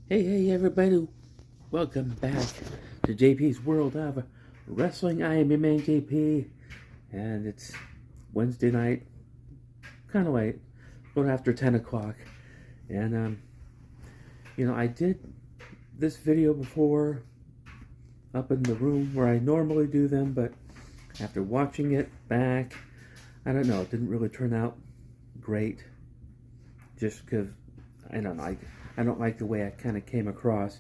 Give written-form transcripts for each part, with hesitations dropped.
Hey, everybody. Welcome back to J.P.'s World of Wrestling. I am your man, J.P., and it's Wednesday night, kind of late, a little after 10 o'clock. And, I did this video before up in the room where I normally do them, but after watching it back, I don't know, it didn't really turn out great. Just because, I don't like the way I kind of came across.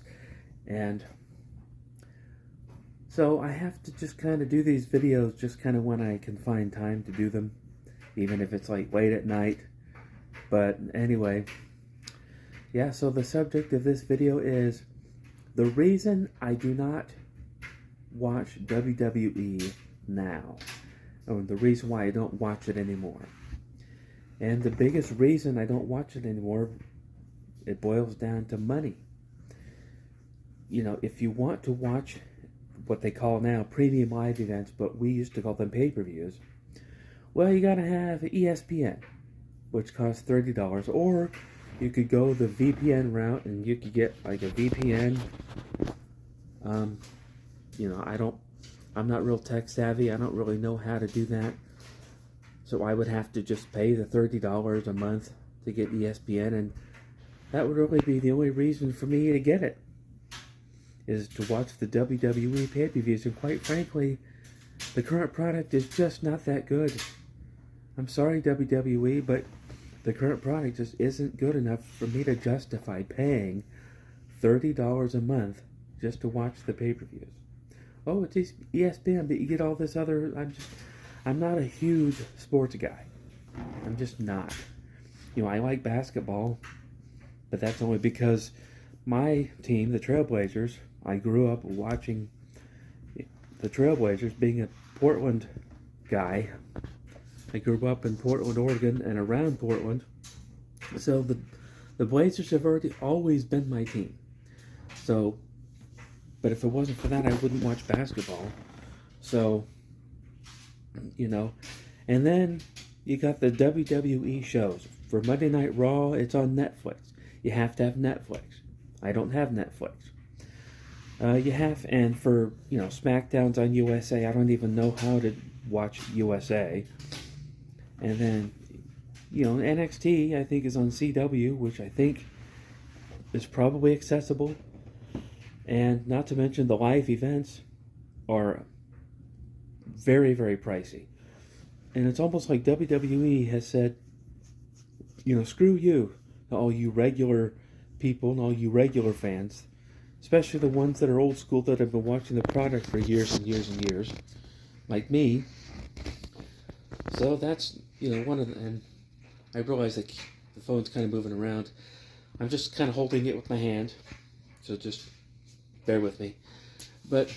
And so I have to just kind of do these videos just kind of when I can find time to do them, even if it's like late at night. But anyway, yeah, so the subject of this video is the reason I do not watch WWE now, or the reason why I don't watch it anymore. And the biggest reason I don't watch it anymore, it boils down to money. If you want to watch what they call now premium live events, but we used to call them pay-per-views, well, you gotta have ESPN, which costs $30, or you could go the VPN route and you could get like a VPN. I'm not real tech savvy. I don't really know how to do that. So I would have to just pay the $30 a month to get ESPN, and that would really be the only reason for me to get it, is to watch the WWE pay-per-views. And quite frankly, the current product is just not that good. I'm sorry, WWE, but the current product just isn't good enough for me to justify paying $30 a month just to watch the pay-per-views. Oh, it's ESPN, but you get all this other... I'm not a huge sports guy. I'm just not. I like basketball, but that's only because my team, the Trailblazers, I grew up watching the Trailblazers. Being a Portland guy, I grew up in Portland, Oregon, and around Portland. So the Blazers have always been my team. So, but if it wasn't for that, I wouldn't watch basketball. So, and then you got the WWE shows. For Monday Night Raw, it's on Netflix. You have to have Netflix. I don't have Netflix. And for, SmackDown's on USA, I don't even know how to watch USA. And then, NXT, I think, is on CW, which I think is probably accessible. And not to mention the live events are very, very pricey. And it's almost like WWE has said, screw you, all you regular people and all you regular fans, especially the ones that are old school that have been watching the product for years and years and years, like me. So that's, one of the, and I realize that the phone's kind of moving around. I'm just kind of holding it with my hand, so just bear with me. But,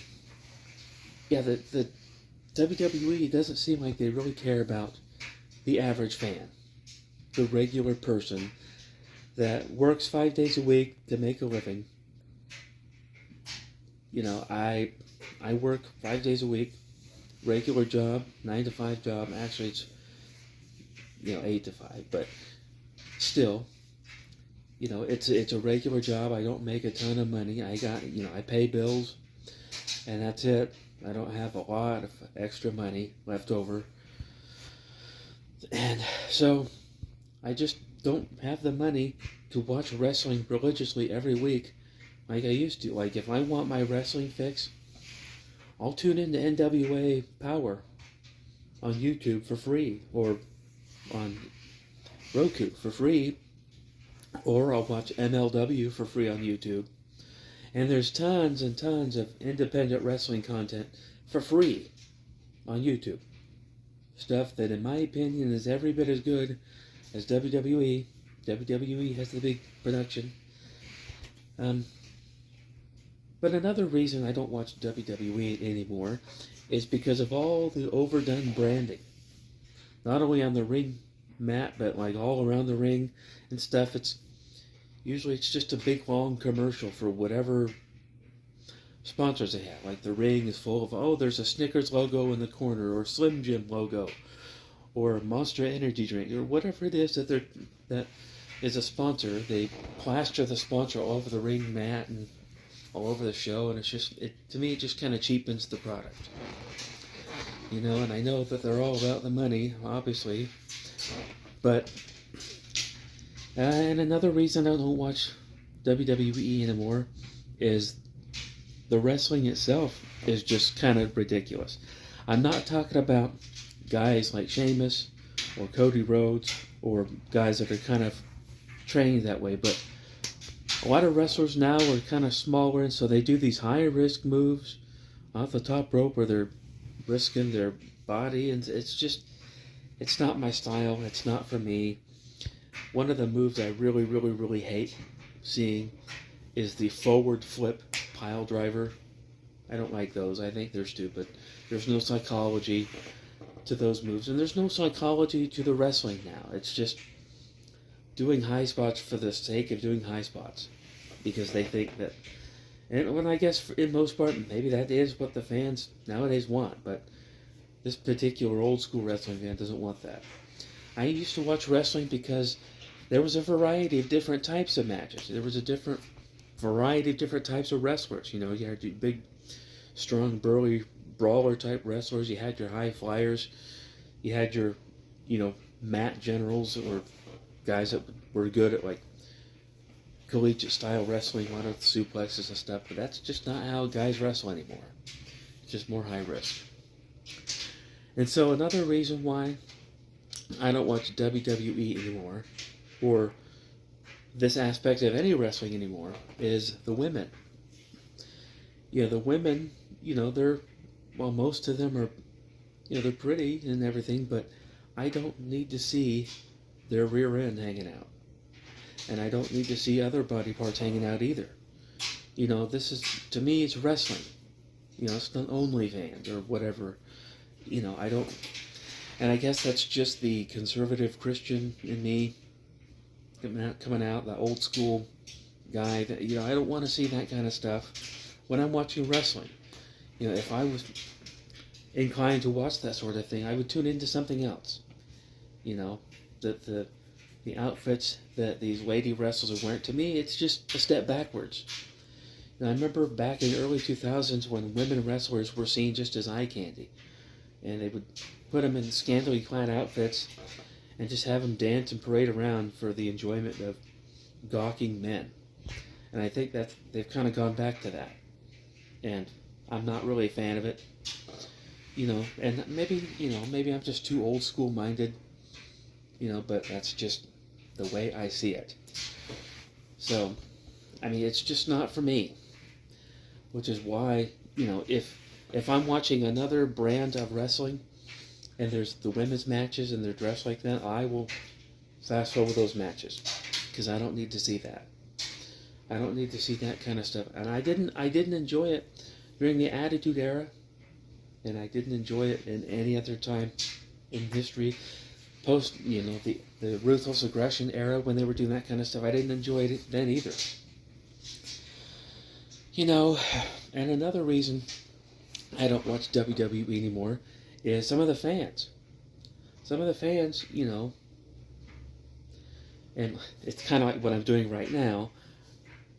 yeah, the WWE doesn't seem like they really care about the average fan, the regular person that works 5 days a week to make a living. I work 5 days a week, regular job, 9 to 5 job. Actually, it's 8 to 5, but still, it's a regular job. I don't make a ton of money. I pay bills, and that's it. I don't have a lot of extra money left over. And so I just don't have the money to watch wrestling religiously every week like I used to. Like, if I want my wrestling fix, I'll tune into NWA Power on YouTube for free, or on Roku for free, or I'll watch MLW for free on YouTube. And there's tons and tons of independent wrestling content for free on YouTube. Stuff that, in my opinion, is every bit as good as WWE. WWE has the big production. But another reason I don't watch WWE anymore is because of all the overdone branding. Not only on the ring mat, but like all around the ring and stuff. Usually it's just a big long commercial for whatever sponsors they have. Like the ring is full of, there's a Snickers logo in the corner, or Slim Jim logo, or Monster Energy drink, or whatever it is that is a sponsor. They plaster the sponsor all over the ring mat and all over the show, and it's just, to me, it just kind of cheapens the product. You know, and I know that they're all about the money, obviously, but, and another reason I don't watch WWE anymore is the wrestling itself is just kind of ridiculous. I'm not talking about guys like Sheamus or Cody Rhodes or guys that are kind of trained that way, but a lot of wrestlers now are kind of smaller, and so they do these high-risk moves off the top rope where they're risking their body, and it's not my style. It's not for me. One of the moves I really, really, really hate seeing is the forward flip pile driver. I don't like those. I think they're stupid. There's no psychology to those moves, and there's no psychology to the wrestling now. It's just doing high spots for the sake of doing high spots because they think that, and when I guess in most part maybe that is what the fans nowadays want, but this particular old school wrestling fan doesn't want that. I used to watch wrestling because there was a variety of different types of matches. There was a different variety of different types of wrestlers. You know, you had your big, strong, burly, brawler type wrestlers. You had your high flyers. You had your, mat generals or guys that were good at like collegiate style wrestling, a lot of suplexes and stuff, but that's just not how guys wrestle anymore. It's just more high risk. And so another reason why I don't watch WWE anymore, or this aspect of any wrestling anymore, is the women. Yeah, the women, most of them are, they're pretty and everything, but I don't need to see their rear end hanging out. And I don't need to see other body parts hanging out either. This is, to me, it's wrestling. It's not OnlyFans or whatever. I don't, and I guess that's just the conservative Christian in me coming out, the old school guy that, I don't want to see that kind of stuff when I'm watching wrestling. If I was inclined to watch that sort of thing, I would tune into something else. The outfits that these lady wrestlers are wearing, to me, it's just a step backwards. I remember back in the early 2000s when women wrestlers were seen just as eye candy. And they would put them in scantily clad outfits and just have them dance and parade around for the enjoyment of gawking men. And I think that they've kind of gone back to that. And I'm not really a fan of it. And maybe I'm just too old school minded. But that's just the way I see it. So, it's just not for me. Which is why, if I'm watching another brand of wrestling and there's the women's matches and they're dressed like that, I will fast forward those matches because I don't need to see that. I don't need to see that kind of stuff. And I didn't enjoy it during the Attitude Era, and I didn't enjoy it in any other time in history. Post, the Ruthless Aggression era when they were doing that kind of stuff, I didn't enjoy it then either. And another reason I don't watch WWE anymore is some of the fans. Some of the fans, and it's kind of like what I'm doing right now,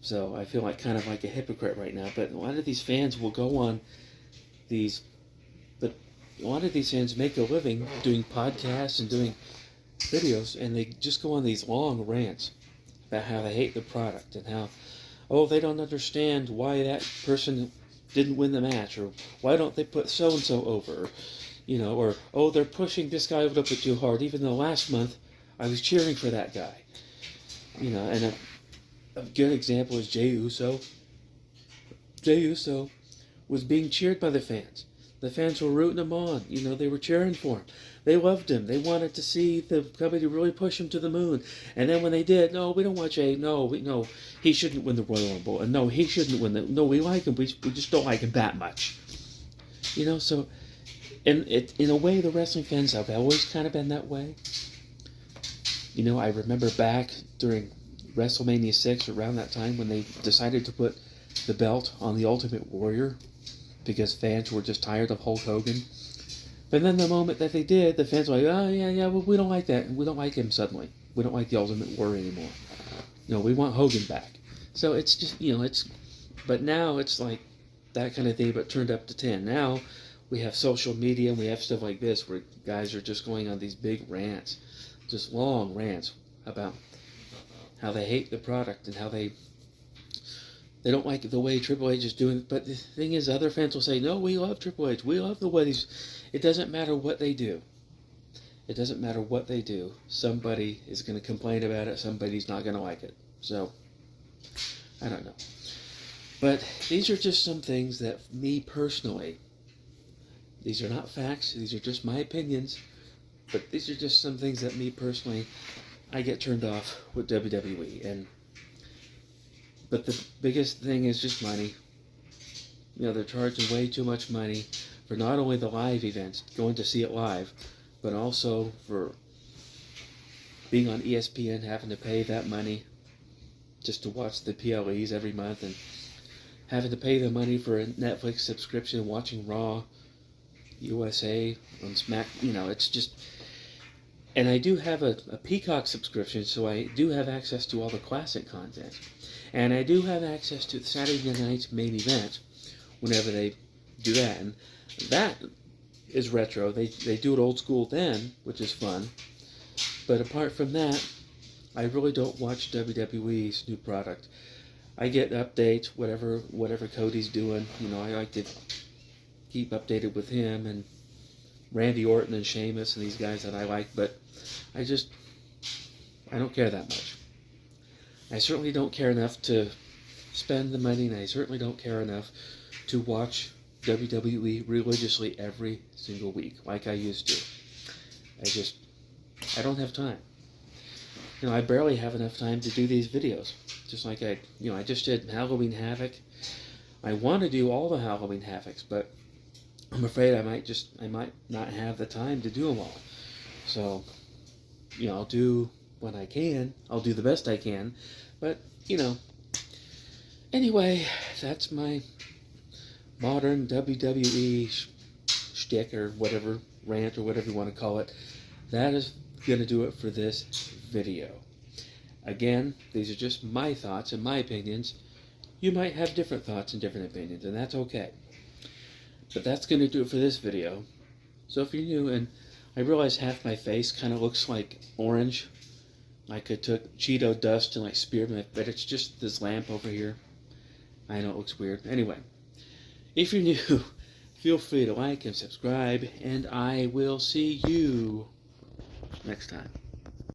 so I feel kind of like a hypocrite right now, but a lot of these fans will go on a lot of these fans make a living doing podcasts and doing videos, and they just go on these long rants about how they hate the product and how, they don't understand why that person didn't win the match, or why don't they put so-and-so over, or they're pushing this guy a little bit too hard, even though last month I was cheering for that guy. And a good example is Jey Uso. Jey Uso was being cheered by the fans. The fans were rooting him on. They were cheering for him. They loved him. They wanted to see the company really push him to the moon. And then when they did, no, we don't want Jey. No, he shouldn't win the Royal Rumble. And no, he shouldn't win no, we like him. We just don't like him that much. So in a way, the wrestling fans have always kind of been that way. I remember back during WrestleMania 6, around that time, when they decided to put the belt on the Ultimate Warrior, because fans were just tired of Hulk Hogan. But then the moment that they did, the fans were like, well, we don't like that, and we don't like him suddenly. We don't like the Ultimate Warrior anymore. We want Hogan back. So it's just, but now it's like that kind of thing, but turned up to 10. Now we have social media and we have stuff like this where guys are just going on these big rants, just long rants about how they hate the product and how they don't like the way Triple H is doing it. But the thing is, other fans will say, no, we love Triple H. We love the way he's... It doesn't matter what they do. It doesn't matter what they do. Somebody is going to complain about it. Somebody's not going to like it. So, I don't know. But these are just some things that me personally, these are not facts. These are just my opinions. But these are just some things that me personally, I get turned off with WWE. But the biggest thing is just money. They're charging way too much money for not only the live events, going to see it live, but also for being on ESPN, having to pay that money just to watch the PLEs every month, and having to pay the money for a Netflix subscription, watching Raw, USA, on Smack. It's just... And I do have a Peacock subscription, so I do have access to all the classic content. And I do have access to Saturday night's main event whenever they do that. And that is retro. They do it old school then, which is fun. But apart from that, I really don't watch WWE's new product. I get updates, whatever Cody's doing. I like to keep updated with him and Randy Orton and Sheamus and these guys that I like, but I don't care that much. I certainly don't care enough to spend the money, and I certainly don't care enough to watch WWE religiously every single week like I used to. I don't have time. I barely have enough time to do these videos. Just like I just did Halloween Havoc. I want to do all the Halloween Havocs, but I'm afraid I might not have the time to do them all. So, I'll do when I can. I'll do the best I can. But, anyway, that's my modern WWE shtick or whatever, rant or whatever you want to call it. That is going to do it for this video. Again, these are just my thoughts and my opinions. You might have different thoughts and different opinions, and that's okay. But that's going to do it for this video. So if you're new, and I realize half my face kind of looks like orange, like I took Cheeto dust and speared my, but it's just this lamp over here. I know it looks weird. Anyway, if you're new, feel free to like and subscribe, and I will see you next time.